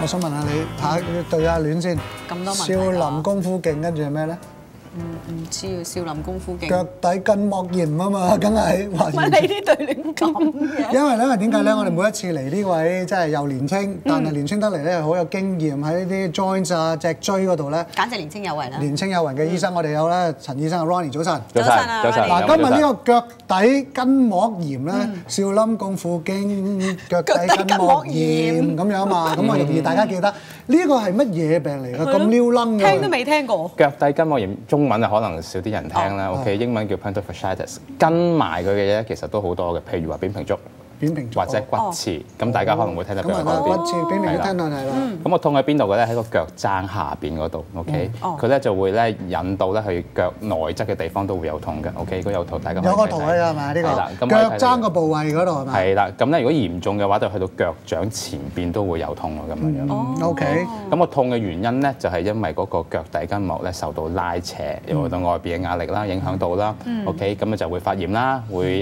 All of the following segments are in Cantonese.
我想問下你嚇對下戀先。咁多問題少林功夫勁，跟住係咩咧？唔知啊，少林功夫勁。腳底筋膜炎啊嘛，梗係話。乜你呢對亂講嘅？因為點解咧？我哋每一次嚟呢位真係又年青，但係年青得嚟咧好有經驗喺呢啲 joints 啊、脊椎嗰度咧，簡直年青有為啦！年青有為嘅醫生，我哋有咧陳醫生啊 Ronnie 早晨。早晨啊早晨。嗱，今日呢個腳底筋膜炎咧，少林功夫經腳底筋膜炎咁樣嘛，咁啊容易大家記得。呢個係乜嘢病嚟㗎？咁撩楞嘅。聽都未聽過。腳底筋膜炎中文啊，可能少啲人聽啦。OK， 英文叫 plantar fasciitis。跟埋佢嘅嘢其實都好多嘅，譬如話扁平足。或者骨刺，咁大家可能會聽得比較多啲。骨刺、扁平足聽到係啦。咁我痛喺邊度嘅咧？喺個腳踭下邊嗰度。OK，佢咧就會咧引到咧去腳內側嘅地方都會有痛嘅。OK，如果有圖大家有個圖喺度係咪？呢個腳踭個部位嗰度係咪？係啦，咁咧如果嚴重嘅話，就去到腳掌前邊都會有痛啊咁樣。OK。咁個痛嘅原因咧，就係因為嗰個腳底筋膜咧受到拉扯，又到外邊嘅壓力啦，影響到啦。OK，咁啊就會發炎啦，會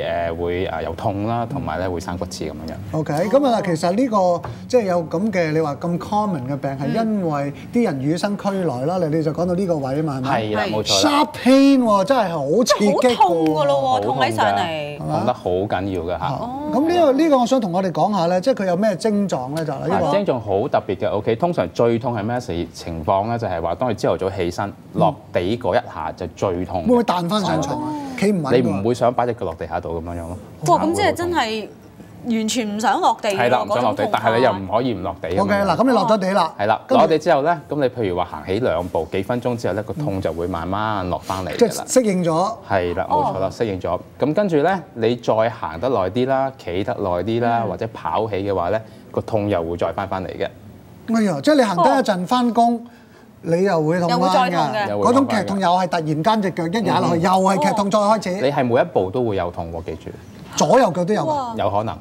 有痛啦，同埋咧會生骨刺咁樣。OK，咁啊，其實呢個即係有咁嘅，你話咁 common 嘅病係因為啲人與生俱來啦。你就講到呢個位啊嘛，係咪？係啦，冇錯。Sharp pain 喎，真係好刺激㗎喎。好痛㗎咯喎，痛起上嚟，痛得好緊要㗎嚇。咁呢個我想同我哋講下咧，即係佢有咩症狀咧？就係呢個症狀好特別嘅。OK， 通常最痛係咩情況咧？就係話當你朝頭早起身落地嗰一下就最痛。會唔會彈翻上床啊？企唔穩。你唔會想擺隻腳落地下度咁樣樣咯。哇！咁即係真係完全唔想落地。係啦，唔想落地，但係你又唔可以唔落地。OK，嗱，咁你落咗地啦。係啦，落地之後咧，咁你譬如話行起兩步，幾分鐘之後咧，個痛就會慢慢落翻嚟㗎啦。即係適應咗。係啦，冇錯啦，適應咗。咁跟住咧，你再行得耐啲啦，企得耐啲啦，或者跑起嘅話咧，個痛又會再翻嚟嘅。哎呀，即係你行得一陣翻工，你又會痛翻㗎。嗰種劇痛又係突然間隻腳一踩落去，又係劇痛再開始。你係每一步都會有痛喎，記住。左右腳都有。有可能。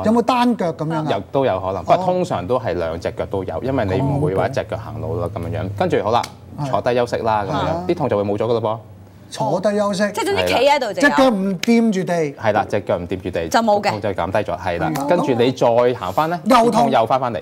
有冇單腳咁樣啊？都有可能，不過通常都係兩隻腳都有，因為你唔會話一隻腳行路咯咁樣樣。跟住好啦，坐低休息啦咁樣，啲痛就會冇咗㗎咯噃。坐低休息，即係總之企喺度就隻腳唔掂住地。係啦，隻腳唔掂住地就冇嘅，痛就減低咗。係啦，跟住你再行翻咧，又痛又翻嚟。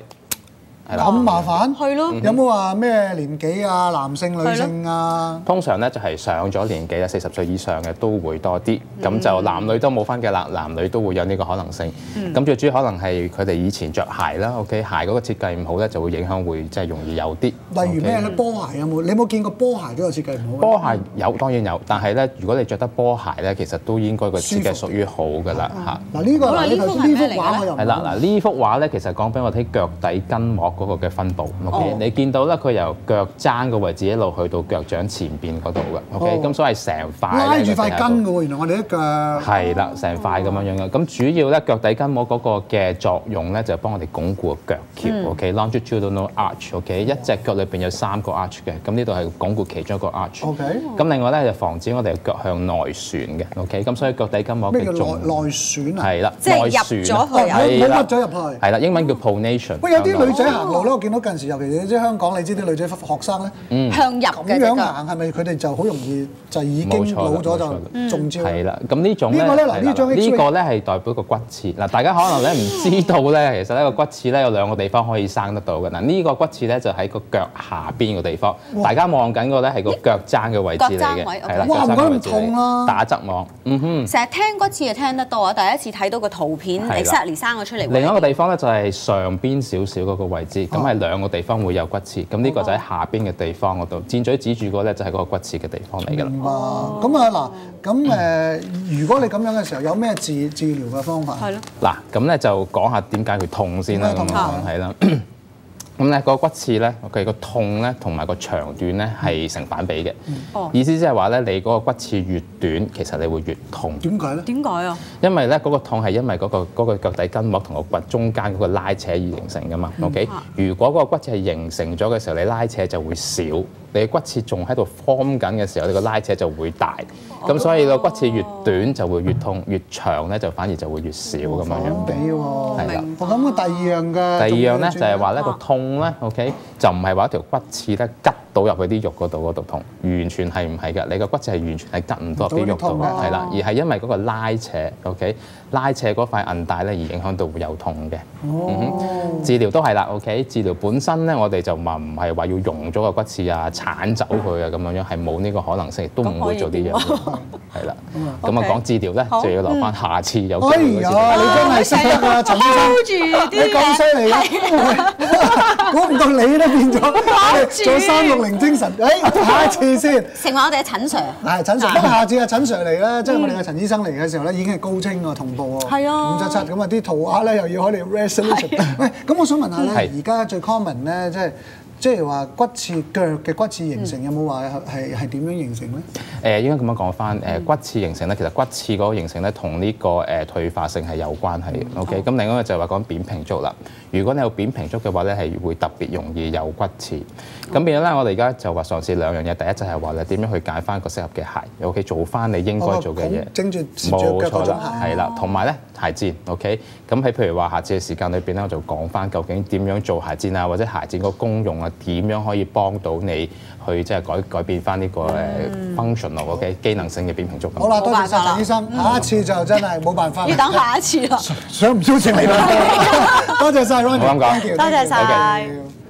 咁麻煩？係咯。有冇話咩年紀啊？男性、女性啊？通常咧就係上咗年紀啦，40歲以上嘅都會多啲。咁就男女都冇分嘅啦，男女都會有呢個可能性。咁最主要可能係佢哋以前着鞋啦，OK， 鞋嗰個設計唔好咧，就會影響會即係容易有啲。例如咩咧？波鞋有冇？你有冇見過波鞋都有設計唔好？波鞋有當然有，但係咧，如果你着得波鞋咧，其實都應該個設計屬於好㗎啦嚇。嗱呢個呢幅畫我又係啦，嗱呢幅畫咧，其實講俾我睇腳底筋膜嗰個嘅分佈。OK， 你見到咧，佢由腳踭個位置一路去到腳掌前邊嗰度嘅。OK，咁所以成塊拉住塊筋㗎喎，原來我哋啲腳係啦，成塊咁樣樣嘅。咁主要咧腳底筋膜嗰個嘅作用咧，就係幫我哋鞏固個腳橋。OK，longitudinal arch。OK， 一隻腳裏邊有3個 arch 嘅，咁呢度係鞏固其中一個 arch。OK。咁另外咧就防止我哋腳向內旋嘅。OK，咁所以腳底筋膜嘅內旋啊？係啦，即係入咗去，冇屈咗入去。係啦，英文叫 pronation。喂，有啲女仔行路咧，我見到近時尤其是即係香港，你知啲女仔學生咧，向入嘅咁樣行係咪佢哋就好容易就已經老咗就中招？係啦，咁呢種咧，呢個咧係代表個骨刺。嗱，大家可能咧唔知道咧，其實呢個骨刺咧有2個地方可以生得到嘅。嗱，呢個骨刺咧就喺個腳下邊個地方，大家望緊個咧係個腳踭嘅位置嚟嘅，係啦，哇唔該唔痛啦，打側望，成日聽骨刺就聽得多啊，第一次睇到個圖片 exactly 生咗出嚟。另一個地方咧就係上邊少少嗰個位置，咁係2個地方會有骨刺，咁呢個就喺下邊嘅地方嗰度，箭嘴指住嗰咧就係嗰個骨刺嘅地方嚟㗎啦。咁啊嗱，咁如果你咁樣嘅時候，有咩治療嘅方法？係咯。嗱，咁咧就講下點解佢痛先啦。咁樣係啦。咁咧個骨刺咧，佢個痛咧同埋個長短咧係成反比嘅。意思即係話咧，你嗰個骨刺越短，其實你會越痛。點解咧？點解啊？因為咧嗰個痛係因為嗰個腳底筋膜同個骨中間嗰個拉扯而形成㗎嘛。OK，如果嗰個骨刺係形成咗嘅時候，你拉扯就會少。你嘅骨刺仲喺度 form 緊嘅時候，你個拉扯就會大。咁所以個骨刺越短就會越痛，越長咧就反而就會越少咁樣樣。比喎，係啦。我諗第二樣嘅。第二樣咧就係話咧個痛咧 ，OK， 就唔係話一條骨刺咧拮到入去啲肉嗰度痛，完全係唔係㗎？你個骨刺係完全係拮唔到入啲肉度嘅，係啦，而係因為嗰個拉扯 ，OK，拉扯嗰塊韌帶咧，而影響到會有痛嘅。治療都係啦 ，OK。治療本身咧，我哋就唔係話要溶咗個骨刺啊、剷走佢啊咁樣，係冇呢個可能性，亦都唔會做啲嘢。係啦，咁啊講治療咧，就要留翻下次有機會嗰時。哎呀，你真係識得啊，陳醫生，你咁犀利嘅，估唔到你都變咗做360精神。下一次先成為我哋嘅陳 Sir。係陳 Sir，不過下次阿陳 Sir 嚟咧，即係我哋嘅陳醫生嚟嘅時候咧，已經係高清啊，同步喎。係啊577咁啊，啲圖畫咧又要開嚟 resolution。喂，咁我想問下咧，而家最 common 咧，即係話骨刺腳嘅骨刺形成有冇話係點樣形成咧？應該咁樣講翻，骨刺形成咧，其實骨刺嗰個形成咧，同呢個退化性係有關係嘅。OK，咁另外一個就係話講扁平足啦。如果你有扁平足嘅話咧，係會特別容易有骨刺。咁變咗咧，我哋而家就話嘗試兩樣嘢。第一就係話咧，點樣去揀翻個適合嘅鞋 ，OK， 做翻你應該做嘅嘢。整住冇錯啦，係啦，同埋咧鞋墊 ，OK。咁喺譬如話下次嘅時間裏邊咧，我就講翻究竟點樣做鞋墊啊，或者鞋墊個功用啊，點樣可以幫到你去即係改變翻呢個functional OK 機能性嘅扁平足。好啦，多謝晒陳醫生，下一次就真係冇辦法。要等下一次啦。想唔邀請你啦？多謝晒 Ronnie，冇咁講，多謝晒。